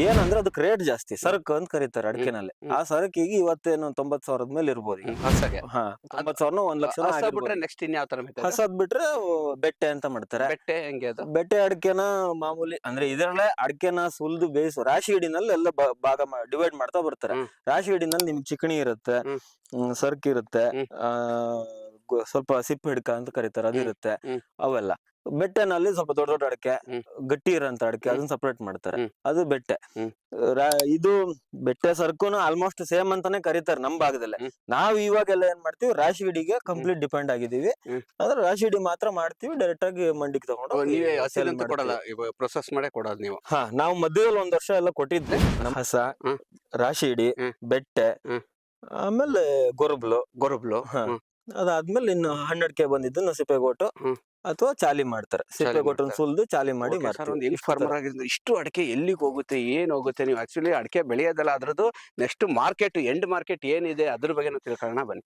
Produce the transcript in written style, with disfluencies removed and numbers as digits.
ಏನಂದ್ರೆ ಅದಕ್ಕೆ ರೇಟ್ ಜಾಸ್ತಿ, ಸರಕು ಅಂತ ಕರೀತಾರೆ ಅಡಿಕೆನಲ್ಲಿ. ಆ ಸರಕಿಗೆ ಇವತ್ತೇನು 90,000 ಮೇಲೆ ಇರ್ಬೋದು ಈಗ. ಹಸಗೆ ಹಾ 90,000 1,00,000 ಹಸ ಆಗಿರ್ಬೋದು. ಬಿಟ್ರೆ ನೆಕ್ಸ್ಟ್ ಇನ್ಯಾವ ತರ ಮೆಥಡ್? ಹಸದ್ ಬಿಟ್ರೆ ಬೆಟ್ಟೆ ಅಂತ ಮಾಡ್ತಾರೆ. ಬೆಟ್ಟೆ ಹೆಂಗೆ ಅದು? ಬೆಟ್ಟೆ ಅಡಿಕೆನ ಮಾಮೂಲಿ ಅಂದ್ರೆ ಇದರಲ್ಲೇ ಅಡಿಕೆನ ಸುಲ್ದು ಬೇಯಿಸು ರಾಶಿ ಹಿಡಿನಲ್ಲಿ ಎಲ್ಲ ಭಾಗ ಡಿವೈಡ್ ಮಾಡ್ತಾ ಬರ್ತಾರೆ. ರಾಶಿ ಹಿಡಿನಲ್ಲಿ ನಿಮ್ಗೆ ಚಿಕಣಿ ಇರುತ್ತೆ, ಸರ್ಕ್ ಇರುತ್ತೆ, ಆ ಸ್ವಲ್ಪ ಸಿಪ್ಪೆ ಹಿಡ್ಕ ಅಂತ ಕರೀತಾರೆ ಅದಿರುತ್ತೆ, ಅವೆಲ್ಲ. ಬೆಟ್ಟೆನಲ್ಲಿ ಸ್ವಲ್ಪ ದೊಡ್ಡ ದೊಡ್ಡ ಅಡಿಕೆ, ಗಟ್ಟಿ ಇರೋಂತ ಅಡಿಕೆ, ಅದನ್ನ ಸಪರೇಟ್ ಮಾಡ್ತಾರೆ, ಅದು ಬೆಟ್ಟೆ. ಇದು ಬೆಟ್ಟೆ ಸರ್ಕುನು ಆಲ್ಮೋಸ್ಟ್ ಸೇಮ್ ಅಂತಾನೆ ಕರೀತಾರೆ ನಮ್ ಭಾಗದಲ್ಲೇ. ನಾವ್ ಇವಾಗೆಲ್ಲ ಏನ್ ಮಾಡ್ತೀವಿ, ರಾಶಿ ಹಿಡಿಗೆ ಕಂಪ್ಲೀಟ್ ಡಿಪೆಂಡ್ ಆಗಿದೀವಿ. ಅಂದ್ರೆ ರಾಶಿ ಹಿಡಿ ಮಾತ್ರ ಮಾಡ್ತೀವಿ, ಡೈರೆಕ್ಟ್ ಆಗಿ ಮಂಡಿಗೆ ತಗೊಂಡು ನೀವೇ ಸೇಲ್ ಹಸಿದಂತ ಕೊಡಲ್ಲ, ಪ್ರೊಸೆಸ್ ಮಾಡೇ ಕೊಡೋದು ನೀವು? ಹಾ, ನಾವು ಮಧ್ಯದಲ್ಲಿ 1 ವರ್ಷ ಎಲ್ಲ ಕೊಟ್ಟಿದ್ವಿ. ನಮ್ಮ ಹಸ, ರಾಶಿ ಹಿಡಿ, ಬೆಟ್ಟೆ, ಆಮೇಲೆ ಗೊರಬ್ಲು. ಅದಾದ್ಮೇಲೆ ಇನ್ನು ಹಣ್ಣಡಿಕೆ ಬಂದಿದ್ದು ಸಿಪ್ಪೆಗೋಟು ಅಥವಾ ಚಾಲಿ ಮಾಡ್ತಾರೆ. ಸಿಪ್ಪೆಗೋಟನ್ ಸುಲ್ದು ಚಾಲಿ ಮಾಡಿ ಒಂದು ಫಾರ್ಮರ್ ಆಗಿದ್ರೆ ಇಷ್ಟು ಅಡಿಕೆ ಎಲ್ಲಿಗೆ ಹೋಗುತ್ತೆ, ಏನ್ ಹೋಗುತ್ತೆ? ನೀವು ಆಕ್ಚುಲಿ ಅಡಿಕೆ ಬೆಳೆಯೋದಲ್ಲ, ಅದ್ರದ್ದು ನೆಕ್ಸ್ಟ್ ಮಾರ್ಕೆಟ್, ಎಂಡ್ ಮಾರ್ಕೆಟ್ ಏನಿದೆ ಅದ್ರ ಬಗ್ಗೆ ತಿಳ್ಕೊಳ್ಳೋಣ ಬನ್ನಿ.